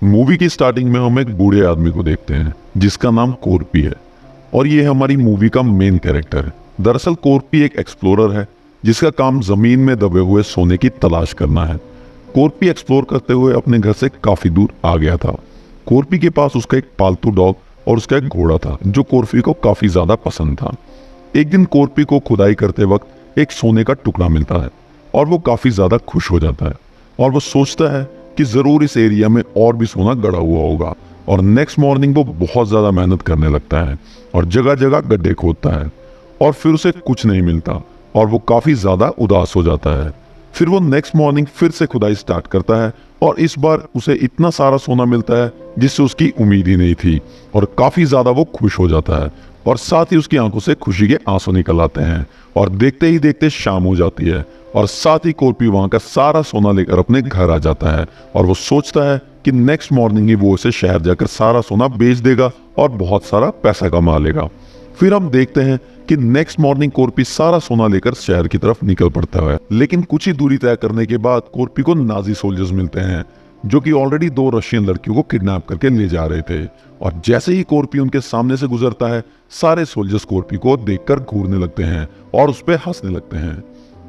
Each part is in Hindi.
मूवी की स्टार्टिंग में हम एक बूढ़े आदमी को देखते हैं जिसका नाम कोरपी है और ये हमारी मूवी का मेन कैरेक्टर है। दरअसल कोरपी एक एक्सप्लोरर है जिसका काम जमीन में दबे हुए सोने की तलाश करना है। कोरपी एक्सप्लोर करते हुए अपने घर से काफी दूर आ गया था। कोरपी के पास उसका एक पालतू डॉग और उसका एक घोड़ा था जो कोरपी को काफी ज्यादा पसंद था। एक दिन कोरपी को खुदाई करते वक्त एक सोने का टुकड़ा मिलता है और वो काफी ज्यादा खुश हो जाता है और वो सोचता है कि जरूर इस एरिया में और भी सोना गड़ा हुआ होगा। और नेक्स्ट मॉर्निंग वो बहुत ज्यादा मेहनत करने लगता है और जगह जगह गड्ढे खोदता है और फिर उसे कुछ नहीं मिलता और वो काफी ज्यादा उदास हो जाता है। फिर वो नेक्स्ट मॉर्निंग फिर से खुदाई स्टार्ट करता है और इस बार उसे इतना सारा सोना मिलता है जिससे उसकी उम्मीद ही नहीं थी और काफी ज्यादा वो खुश हो जाता है और साथ ही उसकी आंखों से खुशी के आंसू निकल आते हैं और देखते ही देखते शाम हो जाती है और साथ ही कोरपी वहां का सारा सोना लेकर अपने घर आ जाता है और वो सोचता है कि नेक्स्ट मॉर्निंग ही वो उसे शहर जाकर सारा सोना बेच देगा और बहुत सारा पैसा कमा लेगा। फिर हम देखते हैं कि नेक्स्ट मॉर्निंग कोरपी सारा सोना लेकर शहर की तरफ निकल पड़ता है, लेकिन कुछ ही दूरी तय करने के बाद कोरपी को नाजी सोल्जर्स मिलते हैं जो कि ऑलरेडी दो रशियन लड़कियों को किडनैप करके ले जा रहे थे। और जैसे ही कोरपी उनके सामने से गुजरता है सारे सोल्जर्स कोरपी को देखकर घूरने लगते हैं और उस पर हंसने लगते हैं।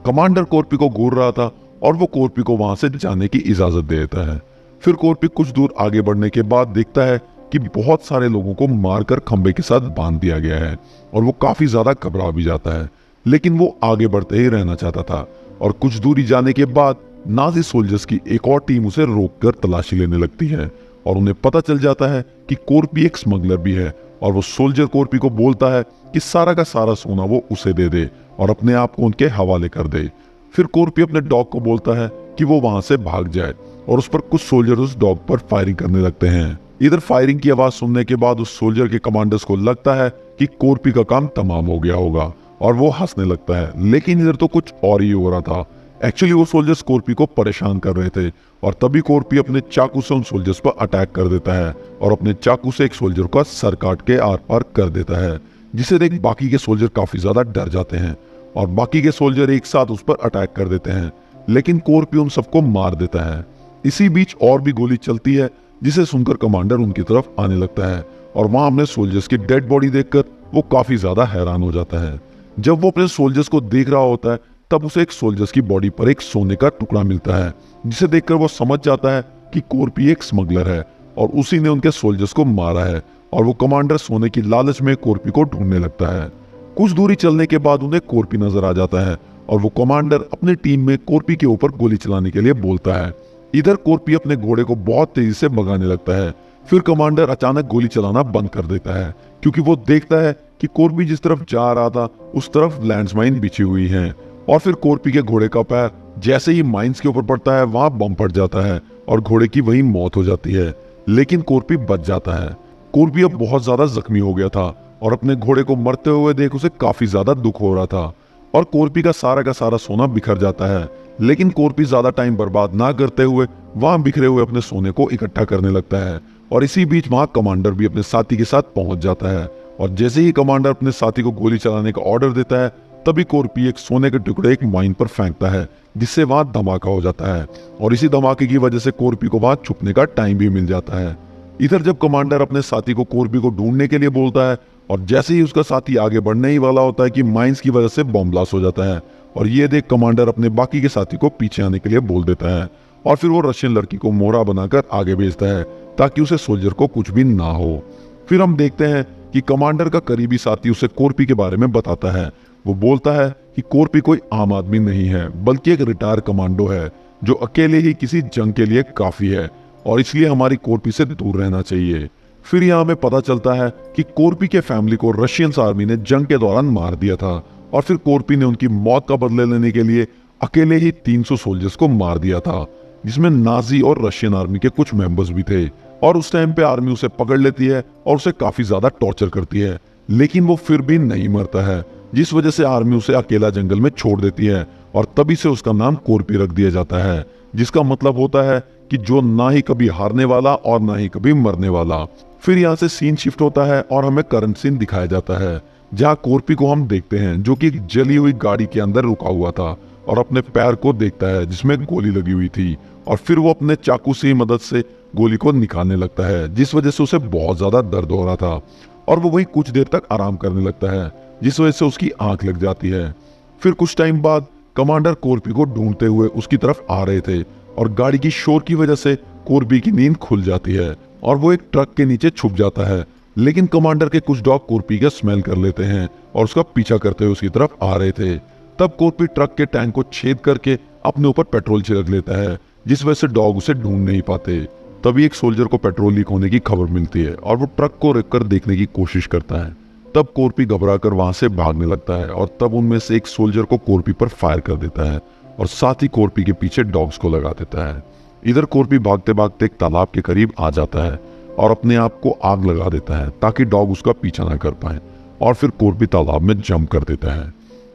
कमांडर कोरपी को घूर रहा था और वो कोरपी को वहां से जाने की इजाजत दे देता है। फिर कोरपी कुछ दूर आगे बढ़ने के बाद देखता है कि बहुत सारे लोगों को मारकर खंबे के साथ बांध दिया गया है और वो काफी ज्यादा घबरा भी जाता है, लेकिन वो आगे बढ़ते ही रहना चाहता था। और कुछ दूरी जाने के बाद नाजी सोल्जर्स की एक और टीम उसे रोककर तलाशी लेने लगती है और उन्हें पता चल जाता है कि कोरपी एक स्मगलर भी है और वो सोल्जर कोरपी को बोलता है कि सारा का सारा सोना वो उसे दे दे और अपने आप को उनके हवाले कर दे। फिर कोरपी अपने डॉग को बोलता है कि वो वहां से भाग जाए और उस पर कुछ सोल्जर उस डॉग पर फायरिंग करने लगते हैं। इधर फायरिंग की आवाज सुनने के बाद उस सोल्जर के कमांडर्स को लगता है कि कोरपी का काम तमाम हो गया होगा और वो हंसने लगता है, लेकिन इधर तो कुछ और ही हो रहा था। एक्चुअली वो सोल्जर्स कोरपी को परेशान कर रहे थे और तभी कोरपी अपने चाकू से उन सोल्जर्स पर अटैक कर देता है और अपने चाकू से एक सोल्जर का सर काट के आर पार कर देता है, जिसे देख बाकी के सोल्जर काफी ज्यादा डर जाते हैं और बाकी के सोल्जर एक साथ उस पर अटैक कर देते हैं, लेकिन कोरपी उन सबको मार देता है। इसी बीच और भी गोली चलती है जिसे सुनकर कमांडर उनकी तरफ आने लगता है और वहां अपने सोल्जर्स की डेड बॉडी देखकर वो काफी ज्यादा हैरान हो जाता है। जब वो अपने सोल्जर्स को देख रहा होता है तब उसे एक सोल्जर्स की बॉडी पर एक सोने का टुकड़ा मिलता है, जिसे देखकर वो समझ जाता है कि कोरपी एक स्मगलर है और उसी ने उनके सोल्जर्स को मारा है। और वो कमांडर सोने की लालच में कोरपी को ढूंढने लगता है। कुछ दूरी चलने के बाद उन्हें कोरपी नजर आ जाता है और वो कमांडर अपनी टीम में कोरपी के ऊपर गोली चलाने के लिए बोलता है। इधर कोरपी अपने घोड़े को बहुत तेजी से भगाने लगता है। फिर कमांडर अचानक गोली चलाना बंद कर देता है क्योंकि वो देखता है कि कोरपी जिस तरफ जा रहा था उस तरफ लैंडमाइन बिछी हुई है। और फिर कोरपी के घोड़े का पैर जैसे ही माइंस के ऊपर पड़ता है वहां बम फट जाता है और घोड़े की वहीं मौत हो जाती है, लेकिन कोरपी बच जाता है। कोरपी अब बहुत ज्यादा जख्मी हो गया था और अपने घोड़े को मरते हुए देख उसे काफी ज्यादा दुख हो रहा था और कोरपी का सारा सोना बिखर जाता है, लेकिन कोरपी ज्यादा टाइम बर्बाद ना करते हुए वहां बिखरे हुए अपने सोने को इकट्ठा करने लगता है। और इसी बीच वहां कमांडर भी अपने साथी के साथ पहुंच जाता है और जैसे ही कमांडर अपने साथी को गोली चलाने का ऑर्डर देता है तभी कोरपी एक सोने के टुकड़े एक माइन पर फेंकता है, जिससे वहां धमाका हो जाता है और इसी धमाके की वजह से कोरपी को वहां छुपने का टाइम भी मिल जाता है। इधर जब कमांडर अपने साथी को कोरपी को ढूंढने के लिए बोलता है और जैसे ही उसका साथी आगे बढ़ने ही वाला होता है कि माइंस की वजह से बम ब्लास्ट हो जाता है और ये देख कमांडर अपने बाकी के साथी को पीछे आने के लिए बोल देता है और फिर वो रशियन लड़की को मोहरा बनाकर आगे भेजता है ताकि उसे सोल्जर को कुछ भी ना हो। फिर हम देखते हैं कि कमांडर का करीबी साथी उसे कोरपी के बारे में बताता है। वो बोलता है कि कोरपी कोई आम आदमी नहीं है बल्कि एक रिटायर कमांडो है जो अकेले ही किसी जंग के लिए काफी है और इसलिए हमारी कोरपी से दूर रहना चाहिए। फिर यहाँ हमें पता चलता है कि कोरपी के फैमिली को रशियन आर्मी ने जंग के दौरान मार दिया था और फिर कोरपी ने उनकी मौत का बदले लेने के लिए अकेले ही 300 सोल्जर्स को मार दिया था, जिसमें नाजी और रशियन आर्मी के कुछ मेंबर्स भी थे। और उस टाइम पे आर्मी उसे पकड़ लेती है और उसे काफी ज्यादा टॉर्चर करती है, लेकिन वो फिर भी नहीं मरता है, जिस वजह से आर्मी उसे अकेला जंगल में छोड़ देती है और तभी से उसका नाम कोरपी रख दिया जाता है, जिसका मतलब होता है कि जो ना ही कभी हारने वाला और ना ही कभी मरने वाला। फिर यहाँ से सीन शिफ्ट होता है और हमें करंट सीन दिखाया जाता है जहाँ कोरपी को हम देखते हैं जो कि एक जली हुई गाड़ी के अंदर रुका हुआ था और अपने पैर को देखता है जिसमें गोली लगी हुई थी और फिर वो अपने चाकू से मदद से गोली को निकालने लगता है, जिस वजह से उसे बहुत ज्यादा दर्द हो रहा था और वो वहीं कुछ देर तक आराम करने लगता है, जिस वजह से उसकी आंख लग जाती है। फिर कुछ टाइम बाद कमांडर कॉर्पी को ढूंढते हुए उसकी तरफ आ रहे थे और गाड़ी की शोर की वजह से कॉर्पी की नींद खुल जाती है और वो एक ट्रक के नीचे छुप जाता है। लेकिन कमांडर के कुछ डॉग कॉर्पी का स्मेल कर लेते हैं और उसका पीछा करते हुए उसकी तरफ आ रहे थे। तब कॉर्पी ट्रक के टैंक को छेद करके अपने ऊपर पेट्रोल छिड़क लेता है, जिस वजह से डॉग उसे ढूंढ नहीं पाते। तभी एक सोल्जर को पेट्रोल लीक होने की खबर मिलती है और वो ट्रक को रोक कर देखने की कोशिश करता है। तब कॉर्पी घबराकर वहां से भागने लगता है और तब उनमें से एक सोल्जर को कॉर्पी पर फायर कर देता है और साथ ही कॉर्पी के पीछे डॉग्स को लगा देता है। इधर कॉर्पी भागते भागते एक तालाब के करीब आ जाता है और अपने आप को आग लगा देता है ताकि डॉग उसका पीछा ना कर पाए और फिर कॉर्पी तालाब में जंप कर देता है।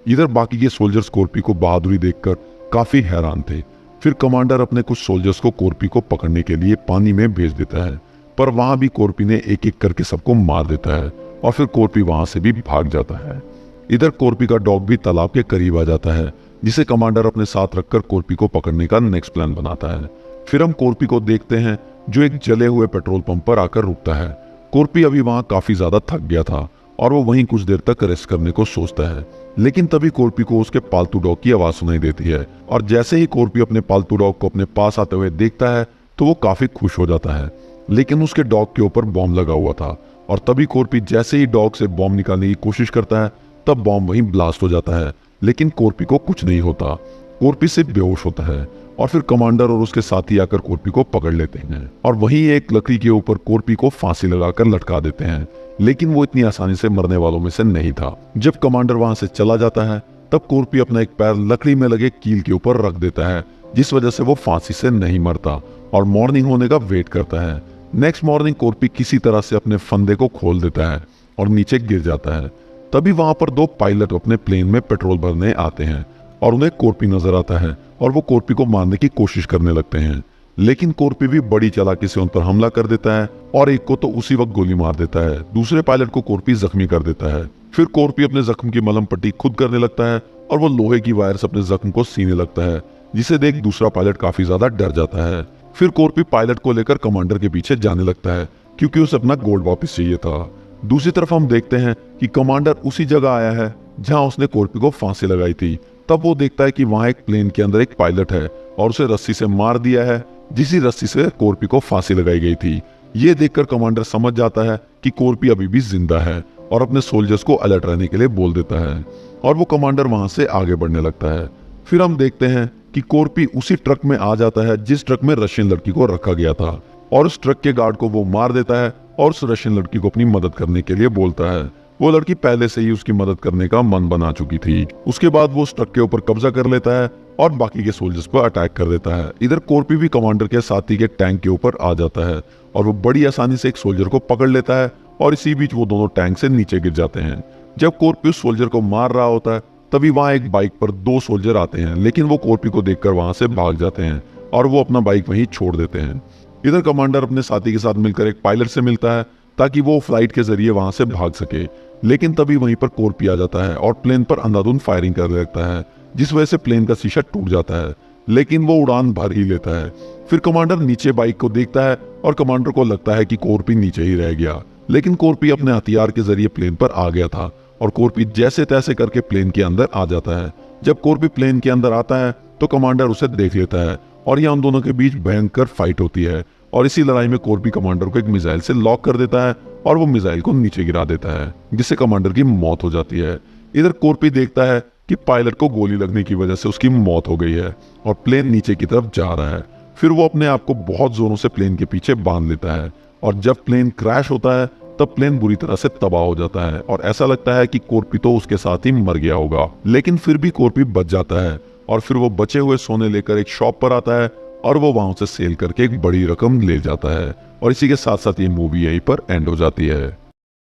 इधर बाकी के सोल्जर्स कॉर्पी को बहादुरी देखकर काफी हैरान थे। फिर कमांडर अपने कुछ सोल्जर्स को कॉर्पी को पकड़ने के लिए पानी में भेज देता है, पर वहां भी कॉर्पी ने एक एक करके सबको मार देता है और फिर कॉर्पी वहां से भी भाग जाता है। इधर कॉर्पी का डॉग भी तालाब के करीब आ जाता है, जिसे कमांडर अपने साथ रखकर कॉर्पी को पकड़ने का नेक्स्ट प्लान बनाता है। फिर हम कॉर्पी को देखते हैं जो एक जले हुए पेट्रोल पंप पर आकर रुकता है। कॉर्पी अभी वहां काफी ज्यादा थक गया था और वो वहीं कुछ देर तक रेस्ट करने को सोचता है, लेकिन तभी कॉर्पी को उसके पालतू डॉग की आवाज सुनाई देती है और जैसे ही कॉर्पी अपने पालतू डॉग को अपने पास आते हुए देखता है तो वो काफी खुश हो जाता है। लेकिन उसके डॉग के ऊपर बॉम्ब लगा हुआ था और तभी कॉर्पी जैसे ही डॉग से बॉम्ब निकालने की कोशिश करता है तब बॉम्ब वहीं ब्लास्ट हो जाता है, लेकिन कॉर्पी को कुछ नहीं होता। कॉर्पी सिर्फ बेहोश होता है और फिर कमांडर और उसके साथी आकर कॉर्पी को पकड़ लेते हैं और वहीं एक लकड़ी के ऊपर कॉर्पी को फांसी लगाकर लटका देते हैं, लेकिन वो इतनी आसानी से मरने वालों में से नहीं था। जब कमांडर वहां से चला जाता है तब कॉर्पी अपना एक पैर लकड़ी में लगे कील के ऊपर रख देता है, जिस वजह से वो फांसी से नहीं मरता और मॉर्निंग होने का वेट करता है। नेक्स्ट मॉर्निंग कॉर्पी किसी तरह से अपने फंदे को खोल देता है और नीचे गिर जाता है। तभी वहां पर दो पायलट अपने प्लेन में पेट्रोल भरने आते हैं और उन्हें कॉर्पी नजर आता है और वो कॉर्पी को मारने की कोशिश करने लगते हैं, लेकिन कॉर्पी भी बड़ी चालाकी से उन पर हमला कर देता है और एक को तो उसी वक्त गोली मार देता है। दूसरे पायलट को कॉर्पी जख्मी कर देता है। फिर कॉर्पी अपने जख्म की मलहम पट्टी खुद करने लगता है और वो लोहे की वायर से अपने जख्म को सीने लगता है, जिसे देख दूसरा पायलट काफी ज्यादा डर जाता है। फिर कॉर्पी पायलट को लेकर कमांडर के पीछे जाने लगता है क्योंकि उसे अपना गोल्ड वापस चाहिए था। दूसरी तरफ हम देखते हैं कि कमांडर उसी जगह आया है जहां उसने कॉर्पी को फांसी लगाई थी। तब वो देखता है कि वहां एक प्लेन के अंदर एक पायलट है और उसे रस्सी से मार दिया है, जिसी रस्सी से कॉर्पी को फांसी लगाई गई थी। ये देखकर कमांडर समझ जाता है कि कॉर्पी अभी भी जिंदा है और अपने सोल्जर्स को अलर्ट रहने के लिए बोल देता है और वो कमांडर वहां से आगे बढ़ने लगता है। फिर हम देखते हैं कि कॉर्पी उसी ट्रक में आ जाता है जिस ट्रक में रशियन लड़की को रखा गया था और उस ट्रक के गार्ड को वो मार देता है और उस रशियन लड़की को अपनी मदद करने के लिए बोलता है। वो लड़की पहले से ही उसकी मदद करने का मन बना चुकी थी। उसके बाद वो उस ट्रक के ऊपर कब्जा कर लेता है और बाकी के सोल्जर्स पर अटैक कर देता है। इधर कॉर्पी भी कमांडर के साथी के टैंक के ऊपर आ जाता है और वो बड़ी आसानी से एक सोल्जर को पकड़ लेता है और इसी बीच वो दोनों टैंक से नीचे गिर जाते हैं। जब कॉर्पी उस सोल्जर को मार रहा होता है तभी वहां एक बाइक पर दो सोल्जर आते हैं, लेकिन वो कॉर्पी को देखकर वहां से भाग जाते हैं और वो अपना बाइक वहीं छोड़ देते हैं। इधर कमांडर अपने साथी के साथ मिलकर एक पायलट से मिलता है ताकि वो फ्लाइट के जरिए वहां से भाग सके, लेकिन तभी वहीं पर कॉर्पी आ जाता है और प्लेन पर अंधाधुंध फायरिंग करने लगता है, जिस वजह से प्लेन का शीशा टूट जाता है, लेकिन वो उड़ान भर ही लेता है। फिर कमांडर नीचे बाइक को देखता है और कमांडर को लगता है कि कॉर्पी नीचे ही रह गया, लेकिन कॉर्पी अपने हथियार के जरिए प्लेन पर आ गया था और कॉर्पी जैसे तैसे करके प्लेन के अंदर आ जाता है। जब कॉर्पी प्लेन के अंदर आता है तो कमांडर उसे देख लेता है और यहाँ उन दोनों के बीच भयंकर फाइट होती है और इसी लड़ाई में कॉर्पी कमांडर को एक मिसाइल से लॉक कर देता है और वो मिसाइल को नीचे गिरा देता है, जिससे कमांडर की मौत हो जाती है। इधर कॉर्पी देखता है कि पायलट को गोली लगने की वजह से उसकी मौत हो गई है और प्लेन नीचे की तरफ जा रहा है। फिर वो अपने आप को बहुत जोरों से प्लेन के पीछे बांध लेता है और जब प्लेन क्रैश होता है तब प्लेन बुरी तरह से तबाह हो जाता है और ऐसा लगता है कि कॉर्पी तो उसके साथ ही मर गया होगा, लेकिन फिर भी कॉर्पी बच जाता है और फिर वो बचे हुए सोने लेकर एक शॉप पर आता है और वो वहां से सेल करके एक बड़ी रकम ले जाता है और इसी के साथ साथ ये मूवी यहीं पर एंड हो जाती है।